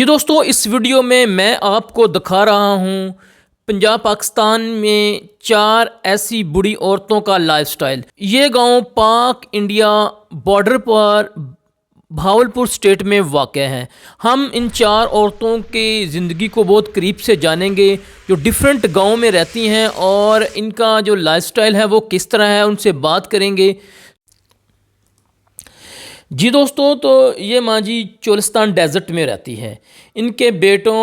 जी दोस्तों, इस वीडियो में मैं आपको दिखा रहा हूँ पंजाब पाकिस्तान में 4 ऐसी बूढ़ी औरतों का लाइफस्टाइल। ये गांव पाक इंडिया बॉर्डर पर भावलपुर स्टेट में वाक़ है। हम इन 4 औरतों की ज़िंदगी को बहुत करीब से जानेंगे, जो डिफरेंट गांव में रहती हैं और इनका जो लाइफस्टाइल है वो किस तरह है, उनसे बात करेंगे। जी दोस्तों, तो ये माँ जी चोलिस्तान डेज़र्ट में रहती है। इनके बेटों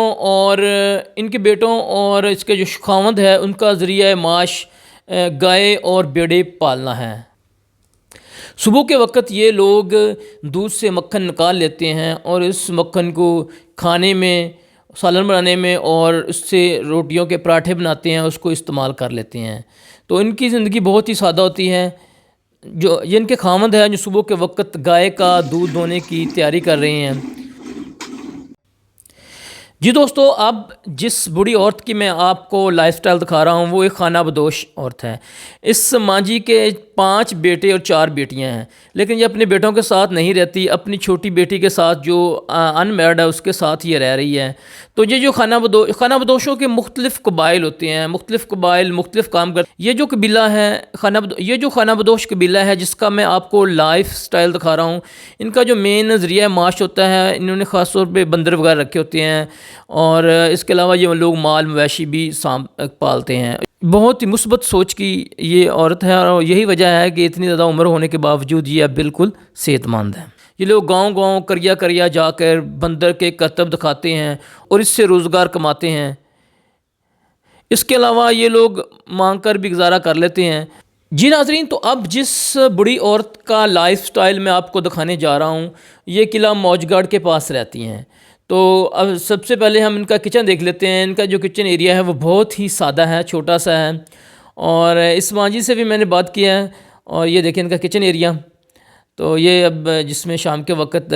और इसके जो खावंद है उनका ज़रिया माश गाय और भेड़ें पालना है। सुबह के वक्त ये लोग दूध से मक्खन निकाल लेते हैं और इस मक्खन को खाने में, सालन बनाने में और उससे रोटियों के पराठे बनाते हैं, उसको इस्तेमाल कर लेते हैं। तो इनकी ज़िंदगी बहुत ही सादा होती है। जो ये इनके खामद हैं जो सुबह के वक्त गाय का दूध दोने की तैयारी कर रहे हैं। जी दोस्तों, अब जिस बूढ़ी औरत की मैं आपको लाइफस्टाइल दिखा रहा हूँ वो एक खाना बदोश औरत है। इस माँ जी के 5 बेटे और 4 बेटियाँ हैं, लेकिन ये अपने बेटों के साथ नहीं रहती, अपनी छोटी बेटी के साथ जो अनमैरिड है उसके साथ ये रह रही है। तो ये जो खाना बदोशों के मुख्तलिफ़ कबाइल होते हैं, मुख्तलिफ़ कबाइल मुख्तलिफ़ काम कर, ये जो कबीला है ये जो खाना बदोश कबीला है जिसका मैं आपको लाइफ स्टाइल दिखा रहा हूँ, इनका जो मेन ज़रिया माश होता है, इन्होंने ख़ास तौर पर बंदर वगैरह रखे होते हैं और इसके अलावा ये लोग माल मवेशी भी पालते हैं। बहुत ही मुस्बत सोच की ये औरत है और यही वजह है कि इतनी ज़्यादा उम्र होने के बावजूद ये अब बिल्कुल सेहतमंद है। ये लोग गांव-गांव करिया करिया जाकर बंदर के करतब दिखाते हैं और इससे रोज़गार कमाते हैं। इसके अलावा ये लोग मांग कर भी गुजारा कर लेते हैं। जी नाज़रीन, तो अब जिस बूढ़ी औरत का लाइफस्टाइल मैं आपको दिखाने जा रहा हूँ, ये किला मौजगढ़ के पास रहती हैं। तो अब सबसे पहले हम इनका किचन देख लेते हैं। इनका जो किचन एरिया है वो बहुत ही सादा है, छोटा सा है। और इस माँ जी से भी मैंने बात किया है और ये देखें इनका किचन एरिया। तो ये अब जिसमें शाम के वक्त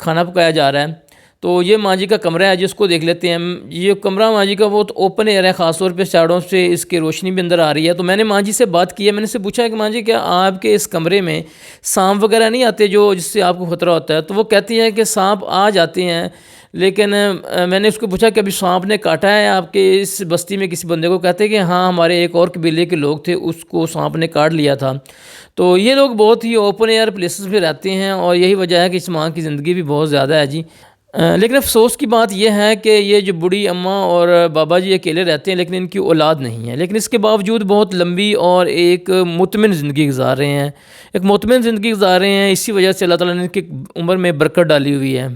खाना पकाया जा रहा है। तो ये माँ जी का कमरा है जिसको देख लेते हैं। ये कमरा माँ जी का बहुत ओपन एयर है, ख़ास तौर पे चारों से इसकी रोशनी भी अंदर आ रही है। तो मैंने माँ जी से बात की है, मैंने से पूछा कि माँ जी क्या आपके इस कमरे में सांप वगैरह नहीं आते जो जिससे आपको ख़तरा होता है? तो वो कहती है कि सांप आ जाते हैं, लेकिन मैंने उसको पूछा कि अभी सांप ने काटा है आपके इस बस्ती में किसी बंदे को? कहते हैं कि हाँ, हमारे एक और कबीले के लोग थे, उसको सांप ने काट लिया था। तो ये लोग बहुत ही ओपन एयर प्लेसेस पे रहते हैं और यही वजह है कि इस माँ की ज़िंदगी भी बहुत ज़्यादा है जी। लेकिन अफ़सोस की बात यह है कि ये जो बूढ़ी अम्मा और बाबा जी अकेले रहते हैं, लेकिन इनकी औलाद नहीं है। लेकिन इसके बावजूद बहुत लंबी और एक मुतमिन ज़िंदगी गुजार रहे हैं, एक मुतमिन ज़िंदगी गुजार रहे हैं। इसी वजह से अल्लाह ताला ने इनकी उम्र में बरकत डाली हुई है।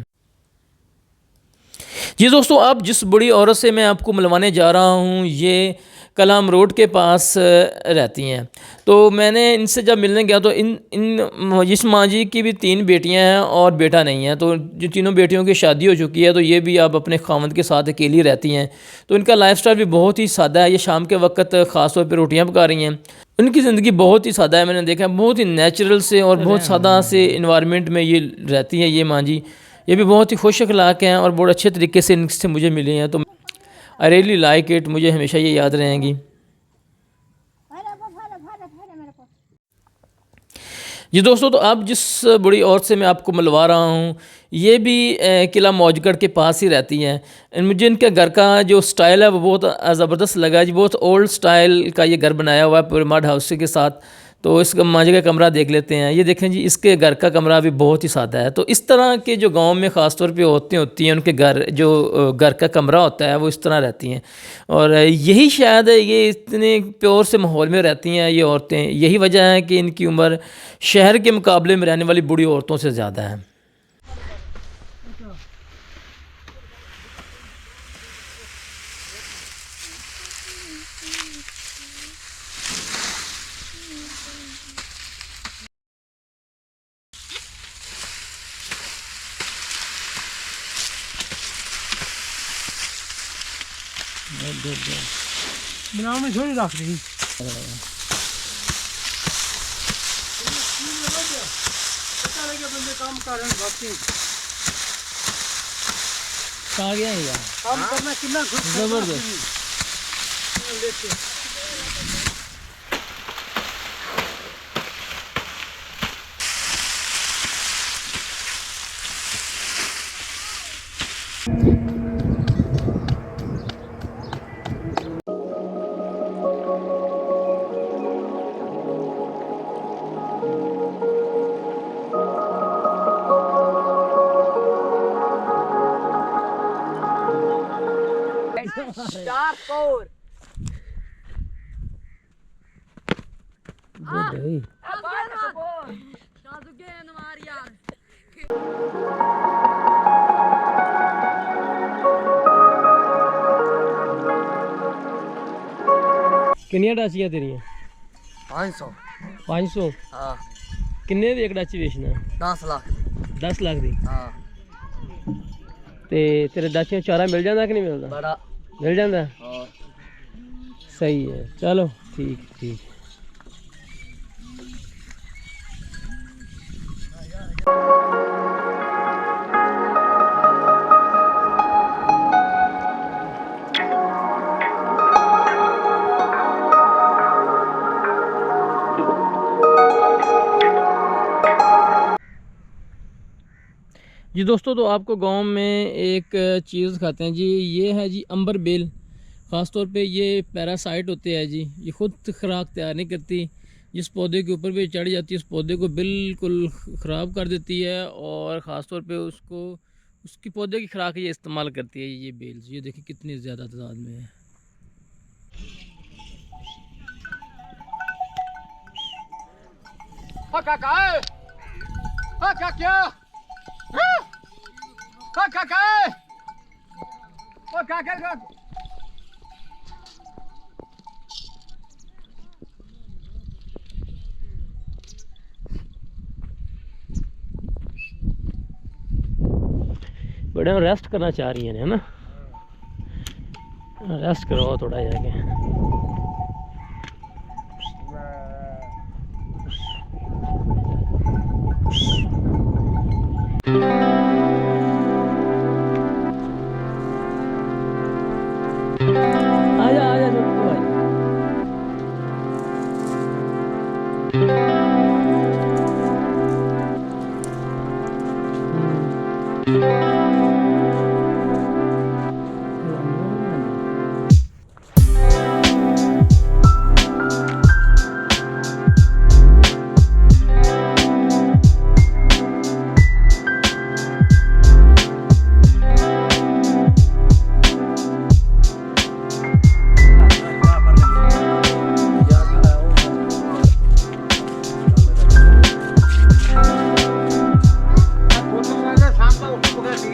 जी दोस्तों, अब जिस बूढ़ी औरत से मैं आपको मिलवाने जा रहा हूँ ये कलाम रोड के पास रहती हैं। तो मैंने इनसे जब मिलने गया तो इन इन इस माँ जी की भी 3 बेटियां हैं और बेटा नहीं है। तो जो तीनों बेटियों की शादी हो चुकी है, तो ये भी अब अपने खावंद के साथ अकेली रहती हैं। तो इनका लाइफस्टाइल भी बहुत ही सादा है। ये शाम के वक्त ख़ास तौर पर रोटियाँ पका रही हैं। उनकी ज़िंदगी बहुत ही सादा है, मैंने देखा है, बहुत ही नेचुरल से और बहुत सादा से इन्वायरमेंट में ये रहती हैं ये माँ जी। ये भी बहुत ही खुश अखलाक हैं और बहुत अच्छे तरीके से इनसे मुझे मिली हैं। तो आई रियली लाइक इट, मुझे हमेशा ये याद रहेंगी। जी दोस्तों, तो अब जिस बूढ़ी औरत से मैं आपको मिलवा रहा हूँ ये भी किला मौजगढ़ के पास ही रहती हैं। मुझे इनके घर का जो स्टाइल है वो बहुत ज़बरदस्त लगा जी। बहुत ओल्ड स्टाइल का ये घर बनाया हुआ है पूरे मड हाउस के साथ। तो इस माँ जी का कमरा देख लेते हैं। ये देखें जी, इसके घर का कमरा भी बहुत ही सादा है। तो इस तरह के जो गांव में ख़ास तौर पे औरतें होती हैं, उनके घर जो घर का कमरा होता है वो इस तरह रहती हैं। और यही शायद ये इतने प्योर से माहौल में रहती हैं ये औरतें। यही वजह है कि इनकी उम्र शहर के मुकाबले में रहने वाली बूढ़ी औरतों से ज़्यादा है। बनाव में थोड़ी रख दी बंदे काम कर रहे हैं। बाकी कहाँ गया है यार? काम करना कितना जबरदस्त। चार स्कोर गुड है किन्नियां डाचियां तेरियां 500 500 हाँ किन्ने दी एक डाची बेचना 10 लाख 10 लाख दी हाँ ते तेरे डाचियां चारा मिल जांदा कि नहीं मिलदा बड़ा मिल जांदा हाँ सही है चलो ठीक ठीक जी दोस्तों, तो आपको गांव में एक चीज़ खाते हैं जी, ये है जी अंबर बेल। ख़ास तौर पे ये पैरासाइट होते हैं जी, ये ख़ुद खुराक तैयार नहीं करती, जिस पौधे के ऊपर भी चढ़ जाती है उस पौधे को बिल्कुल ख़राब कर देती है, और ख़ास तौर पे उसको उसकी पौधे की खुराक ये इस्तेमाल करती है ये बेल्स। ये देखिए कितनी ज़्यादा तादाद में है। बड़े रेस्ट करना चाह रही है ना, रेस्ट करो थोड़ा जाके। आजा आजा नुक्कू भाई। शाम का उठ गया